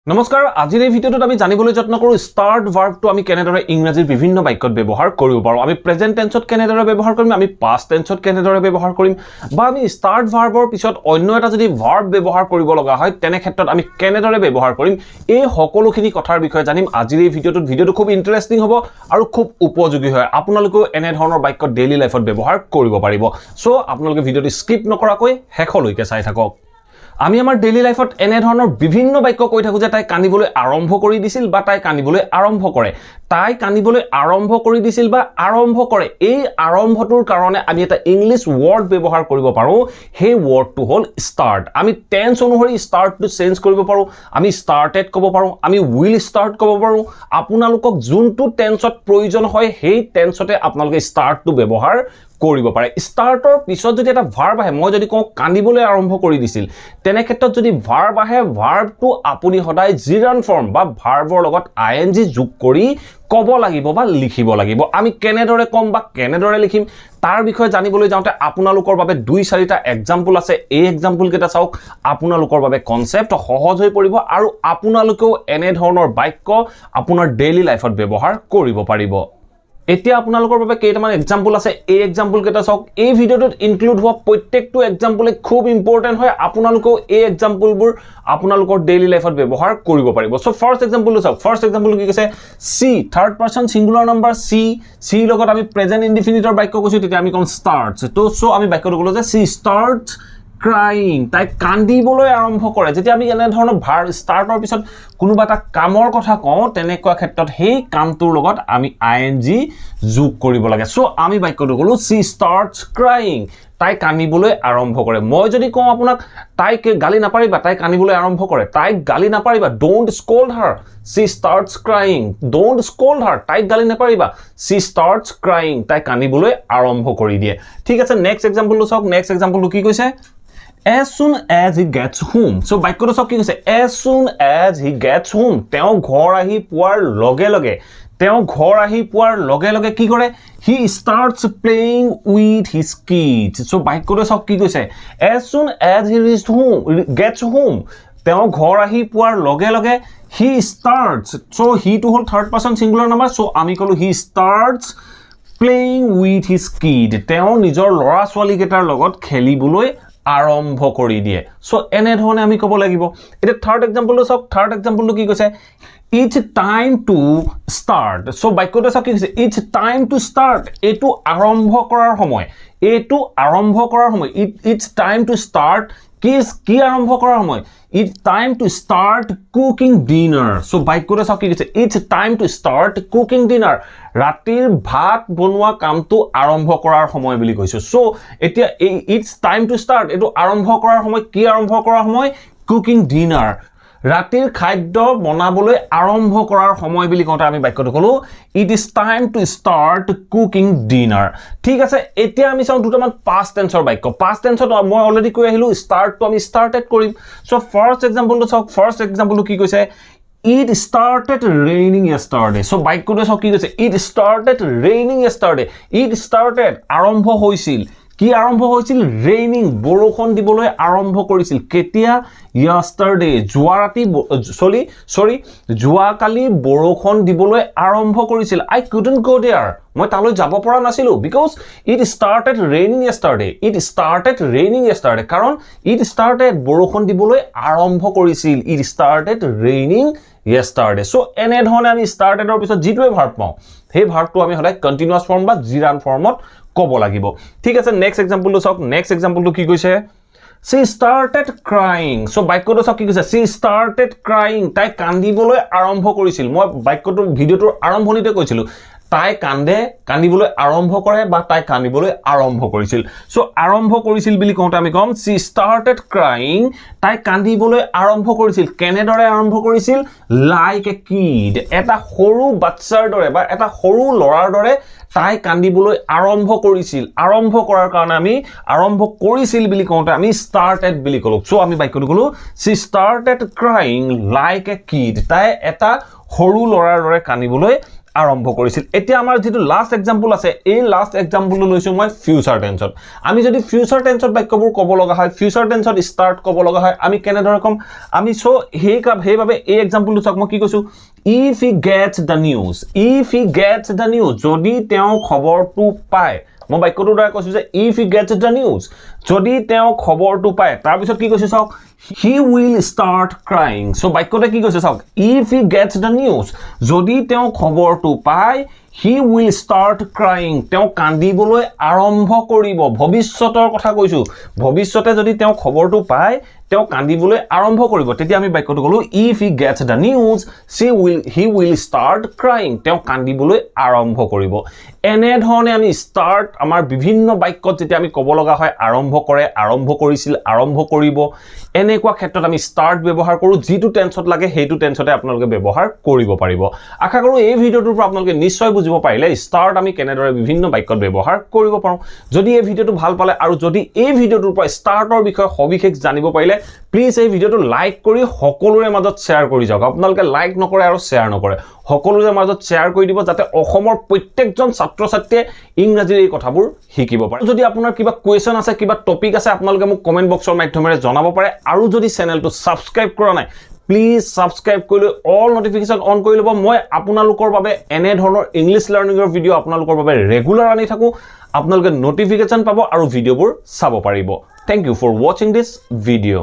নমস্কাৰ আজিৰ এই ভিডিঅ'টোত আমি জানিবলৈ যত্ন কৰো স্টাৰ্ট ভাৰ্বটো আমি কেনেদৰে ইংৰাজীৰ বিভিন্ন বাক্যত ব্যৱহাৰ কৰিব পাৰো আমি প্ৰেজেন্ট টেন্সত কেনেদৰে ব্যৱহাৰ কৰিম আমি পাষ্ট টেন্সত কেনেদৰে ব্যৱহাৰ কৰিম বা আমি স্টাৰ্ট ভাৰ্বৰ পিছত অন্য এটা যদি ভাৰ্ব ব্যৱহাৰ কৰিব লগা হয় তেনে ক্ষেত্ৰত আমি কেনেদৰে ব্যৱহাৰ কৰিম এই সকলোখিনি কথাৰ বিষয়ে জানিম আজিৰ এই ভিডিঅ'টো খুব ইন্টাৰেষ্টিং হ'ব আৰু খুব উপযোগী হয় আপোনালোকেও এনে ধৰণৰ বাক্য ডেইলি লাইফত ব্যৱহাৰ কৰিব পাৰিব সো আপোনালোকে ভিডিঅ'টো স্কিপ নকৰাকৈ শেষলৈকে চাই থাকক আমি আমাৰ ডেইলি লাইফত এনে ধৰণৰ বিভিন্ন বাক্য কৈ থাকো যে তাই কানিবলৈ আৰম্ভ কৰি দিছিল বা তাই কানিবলৈ আৰম্ভ কৰে তাই কানিবলৈ আৰম্ভ কৰি দিছিল বা আৰম্ভ কৰে এই আৰম্ভটোৰ কাৰণে আমি এটা ইংলিশ ওয়াৰ্ড ব্যৱহাৰ কৰিব পাৰো সেই ওয়াৰ্ডটো হ'ল স্টাৰ্ট আমি টেন্স অনুসৰি স্টাৰ্টটো চেঞ্জ কৰিব পাৰো আমি স্টাৰ্টেড ক'ব পাৰো আমি উইল স্টাৰ্ট ক'ব পাৰো আপোনালোকক যোনটো টেন্সত প্ৰয়োজন হয় সেই টেন্সতে আপোনালোকে স্টাৰ্টটো ব্যৱহাৰ কৰিব পাৰে স্টাৰ্টৰ পিছত যদি এটা ভাৰ্ব আহে মই যদি কওঁ কান্দিবলৈ আৰম্ভ কৰি দিছিল তেনে ক্ষেত্ৰত যদি ভাৰ্ব আহে ভাৰ্বটো আপুনি সদায় জিৰান ফৰ্ম বা ভাৰ্বৰ লগত আইএনজি যোগ কৰি ক'ব লাগিব বা লিখিব লাগিব আমি কেনেদৰে কম বা কেনেদৰে লিখিম তাৰ বিষয়ে জানিবলৈ যাওঁতে আপোনালোকৰ বাবে 2-4টা এক্সাম্পল আছে এই এক্সাম্পল কেইটা চাওক আপোনালোকৰ বাবে কনসেপ্ট সহজ হৈ পৰিব আৰু আপোনালোকেও এনে ধৰণৰ বাক্য আপোনাৰ ডেইলি লাইফত ব্যৱহাৰ কৰিব পাৰিব এতিয়া আপোনালোকৰ বাবে কেইটামান এক্সাম্পল আছে এই এক্সাম্পল কেইটা চাওক এই ভিডিঅ'টোত ইনক্লুড হোৱা প্ৰত্যেকটো এক্সাম্পলে খুব ইম্পৰ্টেন্ট হয় আপোনালোকেও এই এক্সাম্পলবোৰ আপোনালোকৰ ডেইলি লাইফত ব্যৱহাৰ কৰিব পাৰিব সো ফাৰ্স্ট এক্সাম্পলটো চাওক ফাৰ্স্ট এক্সাম্পল কি কৈছে সি থাৰ্ড পাৰসন সিঙ্গুলাৰ নাম্বাৰ সি লগত আমি প্ৰেজেন্ট ইনডিফিনিটৰ বাক্য কৈছো তেতিয়া আমি কম স্টাৰ্টস তো সো আমি বাক্যটো কলো যে সি স্টাৰ্টস crying তাই কান্দিবলৈ আৰম্ভ কৰে যেতিয়া আমি এনে ধৰণৰ ভাৰ স্টাৰ্টৰ পিছত কোনোবা এটা কামৰ কথা কওঁ তেনেকুৱা ক্ষেত্ৰত সেই কামটোৰ লগত আমি আইএনজি যোগ কৰিব লাগে সো আমি বাক্যটো কলো she starts crying তাই কান্দিবলৈ আৰম্ভ কৰে মই যদি কওঁ আপোনাক তাইক গালি নাপাৰিবা তাই কান্দিবলৈ আৰম্ভ কৰে তাইক গালি নাপাৰিবা don't scold her she starts crying don't scold her তাইক গালি নাপাৰিবা she starts crying তাই কান্দিবলৈ আৰম্ভ কৰি দিয়ে ঠিক আছে নেক্সট এক্সাম্পলটো চাওক নেক্সট এক্সাম্পলটো কি কৈছে as soon as he gets home so বাক্যটো সব কি কৈছে as soon as he gets home তেওঁ ঘৰ আহি পোৱাৰ লগে লগে কি কৰে he starts playing with his kids so বাক্যটো সব কি কৈছে as soon as he gets home তেওঁ ঘৰ আহি পোৱাৰ লগে লগে he starts so he to whole third person singular number so আমি কলো he starts playing with his kid তেওঁ নিজৰ লৰা ছোৱালী কেটাৰ লগত খেলিবলৈ আৰম্ভ কৰি দিয়ে সো এনে ধৰণে আমি ক'ব লাগিব এটা থাৰ্ড এক্সাম্পলটো চাওক থাৰ্ড এক্সাম্পলটো কি কৈছে it's time to start so বাক্যটো চাওক কি কৈছে it's time to start এটো আৰম্ভ কৰাৰ সময় it's time to start কি আৰম্ভ কৰাৰ সময় it's time to start cooking dinner so বাক্যটো চাওক কি কৈছে it's time to start cooking dinner ৰাতিৰ ভাত বনোৱা কামটো আৰম্ভ কৰাৰ সময় বুলি কৈছো সো এতিয়া it's time to start এটো আৰম্ভ কৰাৰ সময় কি আৰম্ভ কৰাৰ সময় cooking dinner ৰাতিৰ খাদ্য বনাবলৈ আৰম্ভ কৰাৰ সময় বুলি কওঁতে আমি বাক্যটো কলো it is time to start cooking dinner ঠিক আছে এতিয়া আমি চাওঁ দুটামান past tenseৰ বাক্য past tenseত মই অলৰেডি কৈ আহিলো start তো আমি started কৰিম সো ফাৰ্স্ট এক্সাম্পলটো চাওক ফাৰ্স্ট এক্সাম্পলটো কি কৈছে it started raining yesterday so বাক্যটো চাওক কি কৈছে it started raining yesterday it started আৰম্ভ হৈছিল কি আৰম্ভ হৈছিল ৰেইনিং বৰষুণ দিবলৈ আৰম্ভ কৰিছিল কেতিয়া yesterday যোৱাকালি বৰষুণ দিবলৈ আৰম্ভ কৰিছিল I couldn't go there মই তালৈ যাব পৰা নাছিলো because it started raining yesterday কাৰণ it started বৰষুণ দিবলৈ আৰম্ভ কৰিছিল it started raining yesterday so এনে ধৰণে আমি startedৰ পিছত যিটোৱে ভাৰ্ব পাওঁ সেই ভাৰ্বটো আমি হলে কন্টিনিউয়াস ফৰ্ম বা জিৰান ফৰ্মত ক'ব লাগিব ঠিক আছে নেক্সট এক্সাম্পলটো চাওক নেক্সট এক্সাম্পলটো কি কৈছে she started crying so বাক্যটো চাওক কি কৈছে she started crying তাই কান্দিবলৈ আৰম্ভ কৰিছিল মই বাক্যটো ভিডিওটোৰ আৰম্ভণিতে কৈছিলো তাই কান্দিবলৈ আৰম্ভ কৰে বা তাই কান্দিবলৈ আৰম্ভ কৰিছিল সো আৰম্ভ কৰিছিল বুলি কওঁতে আমি কম she started crying তাই কান্দিবলৈ আৰম্ভ কৰিছিল কেনেদৰে আৰম্ভ কৰিছিল like a kid এটা সৰু বাচ্চাৰ দৰে বা এটা সৰু লৰাৰ দৰে তাই কান্দিবলৈ আৰম্ভ কৰিছিল আৰম্ভ কৰাৰ কাৰণে আমি আৰম্ভ কৰিছিল বুলি কওঁতে আমি started বুলি কলো সো আমি বাক্যটো কলো she started crying like a kid তাই এটা সৰু লৰাৰ দৰে কান্দিবলৈ আৰম্ভ কৰিছিল এতিয়া আমাৰ যেটো লাষ্ট এক্সাম্পল আছে এই লাষ্ট এক্সাম্পল লৈছো মই ফিউচাৰ টেন্সত আমি যদি ফিউচাৰ টেন্সত বাক্যবোৰ ক'ব লগা হয় ফিউচাৰ টেন্সত স্টাৰ্ট ক'ব লগা হয় আমি কেনেদৰে কম আমি সো হেইভাবে এই এক্সাম্পলটো চাওক মই কি কৈছো if he gets the news যদি তেওঁ খবৰটো পায় মই বাক্যটোৰ দ্বাৰা কৈছো যে if he gets the news যদি তেওঁ খবৰটো পায় তাৰ পিছত কি কৈছো চাওক he will start crying so বাক্যতে কি কৈছে চাওক if he gets the news যদি তেওঁ খবৰটো পায় he will start crying তেওঁ কান্দিবলৈ আৰম্ভ কৰিব ভৱিষ্যতৰ কথা কৈছো ভৱিষ্যতে যদি তেওঁ খবৰটো পায় তেওঁ কান্দিবলৈ আৰম্ভ কৰিব তেতিয়া আমি বাক্যটো কলো if he gets the news he will start crying তেওঁ কান্দিবলৈ আৰম্ভ কৰিব এনে ধৰণে আমি স্টাৰ্ট আমাৰ বিভিন্ন বাক্যত যেতিয়া আমি ক'ব লগা হয় আৰম্ভ কৰে আৰম্ভ কৰিছিল আৰম্ভ কৰিব এনেকুৱা ক্ষেত্ৰত আমি স্টাৰ্ট ব্যৱহাৰ কৰো যেটো টেন্সত লাগে হেতু টেন্সতে আপোনালোকে ব্যৱহাৰ কৰিব পাৰিব আশা কৰো এই ভিডিওটোৰ পৰা আপোনালোকে নিশ্চয় বুজিব পাৰিলে স্টাৰ্ট আমি কেনেদৰে বিভিন্ন বাক্যত ব্যৱহাৰ কৰিব পাৰো যদি এই ভিডিওটো ভাল পালে আৰু যদি এই ভিডিওটোৰ পৰা স্টাৰ্টৰ বিষয়ে সবিশেষ জানিব পাৰিলে প্লিজ এই ভিডিওটো লাইক কৰি সকলোৰে মাজত শেয়াৰ কৰি যাওক আপোনালোকে লাইক নকৰে আৰু শেয়াৰ নকৰে সকলোৰে মাজত শেয়াৰ কৰি দিব যাতে অসমৰ প্ৰত্যেকজন ছাত্ৰ ছাত্ৰীয়ে ইংৰাজীৰ এই কথাবোৰ শিকিব পাৰে যদি আপোনাৰ কিবা কোৱেশ্চন আছে কিবা টপিক আছে আপোনালোকে মোক কমেন্ট বক্সৰ মাধ্যমেৰে জনাব পাৰে আৰু যদি চেনেলটো সাবস্ক্ৰাইব কৰা নাই প্লিজ সাবস্ক্ৰাইব কৰি অল নোটিফিকেশন অন কৰি লব মই আপোনালোকৰ বাবে এনে ধৰণৰ ইংলিশ লাৰ্নিংৰ ভিডিও আপোনালোকৰ বাবে ৰেগুলাৰ আনি থাকো আপোনালোকে নোটিফিকেশন পাব আৰু ভিডিওবোৰ চাব পাৰিব thank you for watching this video